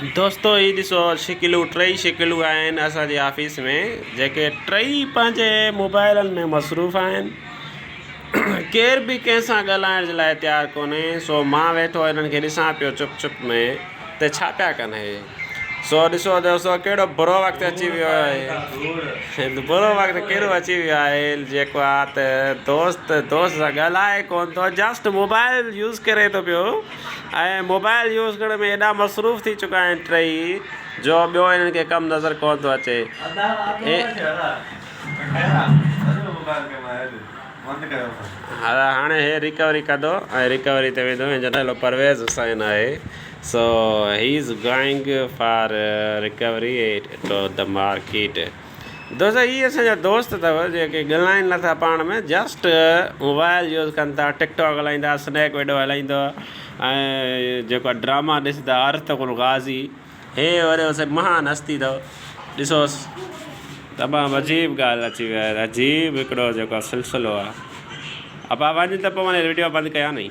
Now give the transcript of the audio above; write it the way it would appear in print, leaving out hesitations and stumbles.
दोस्तो ही ॾिसो शिकिलूं टई शिकिलूं आहिनि असांजे ऑफिस में जेके टई पंहिंजे मोबाइलनि में मसरूफ़ आहिनि केर बि कंहिं सां ॻाल्हाइण जे लाइ तयारु कोन्हे। सो मां वेठो हिननि खे ॾिसां पियो चुप चुप में त छा पिया कनि हे। सो ॾिसो दोस्तो कहिड़ो बुरो वक़्तु अची वियो आहे। बुरो वक़्तु कहिड़ो अची वियो आहे जेको आहे त दोस्त सां ॻाल्हाए कोन थो, जस्ट मोबाइल यूज़ करे थो पियो ऐं मोबाइल यूज़ करण में एॾा मसरूफ़ थी चुका आहिनि टई जो ॿियो हिननि खे कमु नज़र कोन थो अचे। हाणे हे रिकवरी कंदो ऐं रिकवरी ते वेंदो। हिन जो नालो परवेज़ हुसैन आहे। So he is going for recovery to the market. दोस्त ही असांजा दोस्त अथव जेके ॻाल्हाइनि नथा पाण में, जस्ट मोबाइल यूज़ कनि था, टिकटॉक हलाईंदा, स्नैक वीडियो हलाईंदा ऐं जेको ड्रामा ॾिसंदा अर्तुग़रुल गाज़ी। हे वरी महान हस्ती अथव, ॾिसोसि तमामु अजीब ॻाल्हि अची वियो आहे, अजीब हिकिड़ो जेको सिलसिलो आहे। अब वञ त पोइ वञी वीडियो बंदि कयां नहीं।